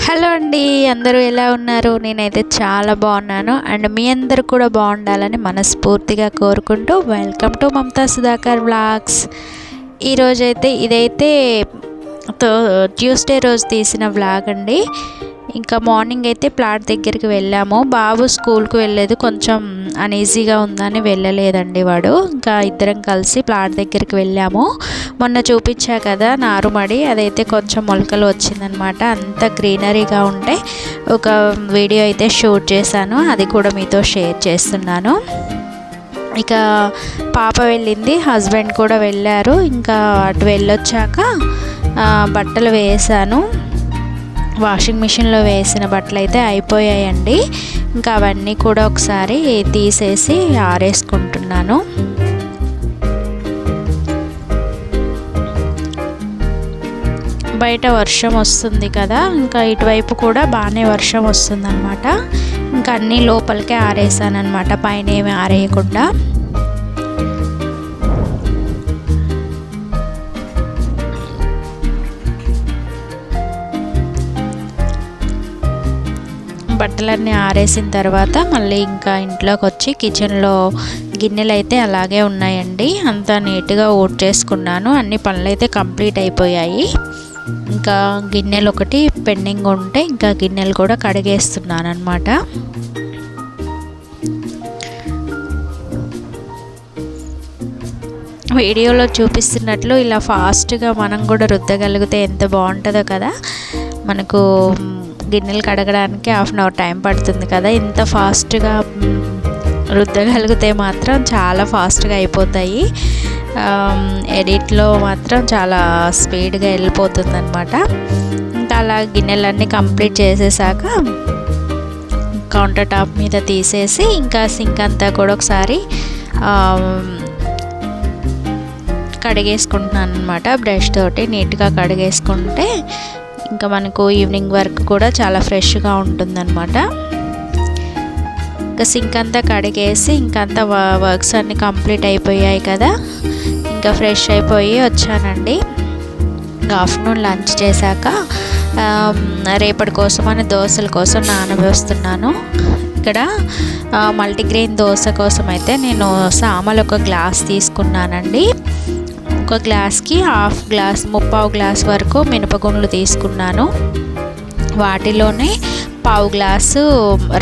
Hello అండి, అందరూ ఎలా ఉన్నారు? నేనైతే చాలా బాగున్నాను. అండ్ మీ అందరూ కూడా బాగుండాలని మనస్ఫూర్తిగా కోరుకుంటూ welcome to Mamata Sudhakar vlogs. ఈరోజైతే ఇదైతే ట్యూస్డే రోజు తీసిన వ్లాగ్ అండి. ఇంకా మార్నింగ్ అయితే ప్లాట్ దగ్గరికి వెళ్ళాము. బాబు స్కూల్కి వెళ్ళలేదు, కొంచెం అనీజీగా ఉందని వెళ్ళలేదండి వాడు. ఇంకా ఇద్దరం కలిసి ప్లాట్ దగ్గరికి వెళ్ళాము. మొన్న చూపించా కదా నారుమడి, అదైతే కొంచెం మొలకలు వచ్చిందనమాట. అంత గ్రీనరీగా ఉంటే ఒక వీడియో అయితే షూట్ చేశాను, అది కూడా మీతో షేర్ చేస్తున్నాను. ఇక పాప వెళ్ళింది, హస్బెండ్ కూడా వెళ్ళారు. ఇంకా అటు వెళ్ళొచ్చాక బట్టలు వేసాను. వాషింగ్ మిషన్లో వేసిన బట్టలు అయితే అయిపోయాయండి. ఇంకా అవన్నీ కూడా ఒకసారి తీసేసి ఆరేసుకుంటున్నాను. బయట వర్షం వస్తుంది కదా, ఇంకా ఇటువైపు కూడా బాగానే వర్షం వస్తుందన్నమాట. ఇంకా అన్నీ లోపలికే ఆరేసాను అనమాట, పైన ఏమి ఆరేయకుండా. బట్టలన్నీ ఆరేసిన తర్వాత మళ్ళీ ఇంకా ఇంట్లోకి వచ్చి కిచెన్లో గిన్నెలు అయితే అలాగే ఉన్నాయండి. అంతా నీట్గా ఊడ్ చేసుకున్నాను. అన్ని పనులు అయితే కంప్లీట్ అయిపోయాయి. ఇంకా గిన్నెలు ఒకటి పెండింగ్ ఉంటే ఇంకా గిన్నెలు కూడా కడిగేస్తున్నాను అనమాట. వీడియోలో చూపిస్తున్నట్లు ఇలా ఫాస్ట్గా మనం కూడా రుద్దగలిగితే ఎంత బాగుంటుందో కదా. మనకు గిన్నెలు కడగడానికి హాఫ్ అన్ అవర్ టైం పడుతుంది కదా, ఇంత ఫాస్ట్గా రుద్దగలిగితే మాత్రం చాలా ఫాస్ట్గా అయిపోతాయి. ఎడిట్లో మాత్రం చాలా స్పీడ్గా వెళ్ళిపోతుంది అనమాట. ఇంకా అలా గిన్నెలన్నీ కంప్లీట్ చేసేసాక కౌంటర్ టాప్ మీద తీసేసి ఇంకా సింక్ అంతా కూడా ఒకసారి కడిగేసుకుంటున్నాను అనమాట. బ్రష్ తోటి నీట్గా కడిగేసుకుంటే ఇంకా మనకు ఈవినింగ్ వర్క్ కూడా చాలా ఫ్రెష్గా ఉంటుందన్నమాట. ఇంకా సింక్ అంతా కడిగేసి ఇంకంతా వర్క్స్ అన్నీ కంప్లీట్ అయిపోయాయి కదా. ఇంకా ఫ్రెష్ అయిపోయి వచ్చానండి. ఇంకా ఆఫ్టర్నూన్ లంచ్ చేశాక రేపటి కోసమని దోశల కోసం నానవేస్తున్నాను. ఇక్కడ మల్టీగ్రెయిన్ దోశ కోసం అయితే నేను సామలు ఒక గ్లాస్ తీసుకున్నానండి. ఒక గ్లాస్కి హాఫ్ గ్లాస్, ముప్పావు గ్లాస్ వరకు మినపగుండ్లు తీసుకున్నాను. వాటిలోనే పావు గ్లాసు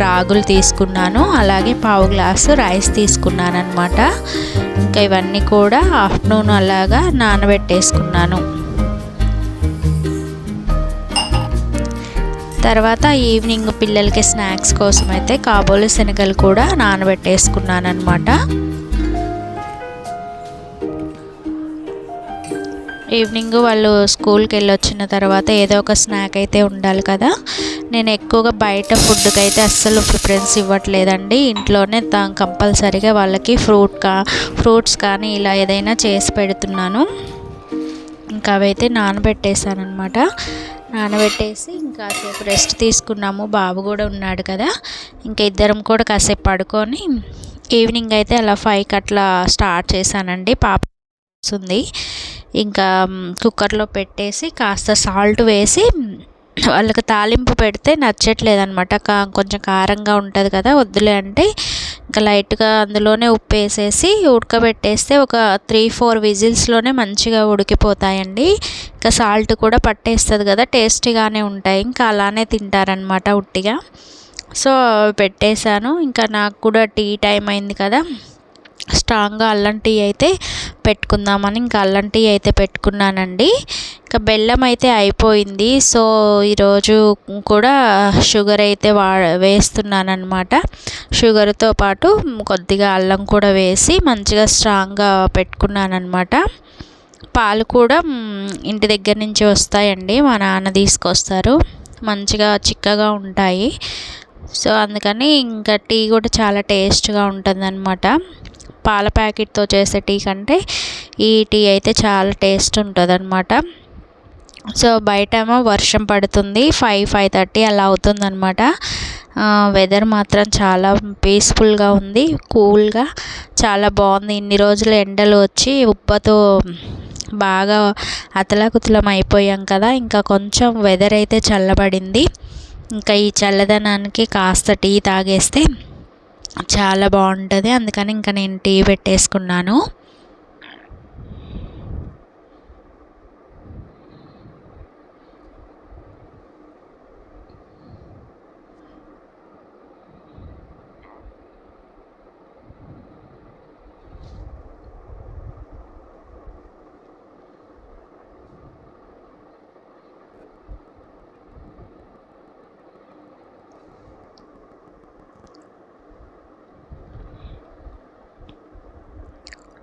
రాగులు తీసుకున్నాను, అలాగే పావు గ్లాసు రైస్ తీసుకున్నాను అనమాట. ఇంకా ఇవన్నీ కూడా ఆఫ్టర్నూన్ అలాగా నానబెట్టేసుకున్నాను. తర్వాత ఈవినింగ్ పిల్లలకి స్నాక్స్ కోసం అయితే కాబోలు శనగలు కూడా నానబెట్టేసుకున్నాను అనమాట. ఈవినింగ్ వాళ్ళు స్కూల్కి వెళ్ళి వచ్చిన తర్వాత ఏదో ఒక స్నాక్ అయితే ఉండాలి కదా. నేను ఎక్కువగా బయట ఫుడ్కి అయితే అస్సలు ప్రిఫరెన్స్ ఇవ్వట్లేదండి. ఇంట్లోనే కంపల్సరీగా వాళ్ళకి ఫ్రూట్స్ కానీ ఇలా ఏదైనా చేసి పెడుతున్నాను. ఇంకా అవైతే నానబెట్టేసాను అనమాట. నానబెట్టేసి ఇంకా కాసేపు రెస్ట్ తీసుకున్నాము. బాబు కూడా ఉన్నాడు కదా, ఇంకా ఇద్దరం కూడా కాసేపు పడుకొని ఈవినింగ్ అయితే అలా 5కి అట్లా స్టార్ట్ చేశానండి. పాప ఉంది, ఇంకా కుక్కర్లో పెట్టేసి కాస్త సాల్ట్ వేసి వాళ్ళకి తాలింపు పెడితే నచ్చట్లేదనమాట. కొంచెం కారంగా ఉంటుంది కదా, వద్దులే అంటే ఇంకా లైట్గా అందులోనే ఉప్పు వేసేసి ఉడకబెట్టేస్తే ఒక 3-4 విజిల్స్లోనే మంచిగా ఉడికిపోతాయండి. ఇంకా సాల్ట్ కూడా పట్టేస్తుంది కదా, టేస్టీగానే ఉంటాయి. ఇంకా అలానే తింటారనమాట ఉట్టిగా. సో పెట్టేశాను. ఇంకా నాకు కూడా టీ టైం అయింది కదా, స్ట్రాంగ్గా అల్లం టీ అయితే పెట్టుకుందామని ఇంకా అల్లం టీ అయితే పెట్టుకున్నానండి. ఇంకా బెల్లం అయితే అయిపోయింది. సో ఈరోజు కూడా షుగర్ అయితే వేస్తున్నాను అనమాట. షుగర్తో పాటు కొద్దిగా అల్లం కూడా వేసి మంచిగా స్ట్రాంగ్గా పెట్టుకున్నాను అనమాట. పాలు కూడా ఇంటి దగ్గర నుంచి వస్తాయండి, మా నాన్న తీసుకొస్తారు, మంచిగా చిక్కగా ఉంటాయి. సో అందుకని ఇంకా టీ కూడా చాలా టేస్ట్గా ఉంటుంది అనమాట. పాల ప్యాకెట్తో చేసే టీ కంటే ఈ టీ అయితే చాలా టేస్ట్ ఉంటుంది అనమాట. సో బయటేమో వర్షం పడుతుంది, 5-5:30 అలా అవుతుందన్నమాట. వెదర్ మాత్రం చాలా పీస్ఫుల్గా ఉంది, కూల్గా చాలా బాగుంది. ఇన్ని రోజులు ఎండలు వచ్చి ఉబ్బతో బాగా అతలాకుతలం అయిపోయాం కదా. ఇంకా కొంచెం వెదర్ అయితే చల్లబడింది. ఇంకా ఈ చల్లదనానికి కాస్త టీ తాగేస్తే చాలా బాగుంటుంది. అందుకని ఇంకా నేను టీ పెట్టేసుకున్నాను.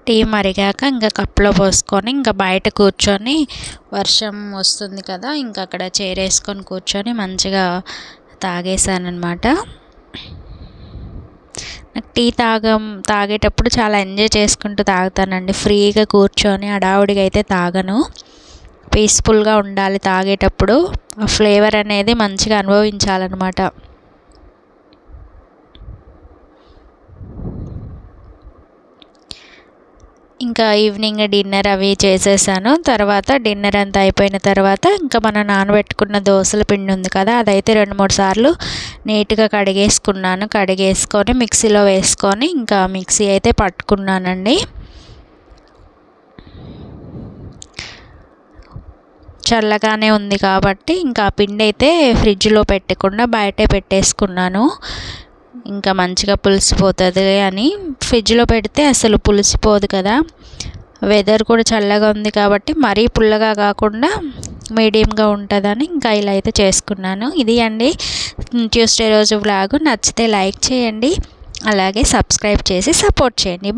టీ మరిగాక ఇంకా కప్పులో పోసుకొని ఇంకా బయట కూర్చొని, వర్షం వస్తుంది కదా, ఇంకా అక్కడ చైర్ కూర్చొని మంచిగా తాగేసానమాట. నాకు టీ తాగేటప్పుడు చాలా ఎంజాయ్ చేసుకుంటూ తాగుతానండి. ఫ్రీగా కూర్చొని హడావుడిగా అయితే తాగను. పీస్ఫుల్గా ఉండాలి తాగేటప్పుడు. ఆ ఫ్లేవర్ అనేది మంచిగా అనుభవించాలన్నమాట. ఇంకా ఈవినింగ్ డిన్నర్ అవి చేసేసాను. తర్వాత డిన్నర్ అంతా అయిపోయిన తర్వాత ఇంకా మనం నానబెట్టుకున్న దోసల పిండి ఉంది కదా, అదైతే 2-3 సార్లు నీట్గా కడిగేసుకొని మిక్సీలో వేసుకొని ఇంకా మిక్సీ అయితే పట్టుకున్నానండి. చల్లగానే ఉంది కాబట్టి ఇంకా ఆ పిండి అయితే ఫ్రిడ్జ్లో పెట్టకుండా బయటే పెట్టేసుకున్నాను. ఇంకా మంచిగా పులిసిపోతుంది అని. ఫ్రిడ్జ్లో పెడితే అసలు పులిసిపోదు కదా. వెదర్ కూడా చల్లగా ఉంది కాబట్టి మరీ పుల్లగా కాకుండా మీడియంగా ఉంటుందని ఇంకా ఇలా అయితే చేసుకున్నాను. ఇది అండి ట్యూస్డే రోజు వ్లాగ్. నచ్చితే లైక్ చేయండి, అలాగే సబ్స్క్రైబ్ చేసి సపోర్ట్ చేయండి.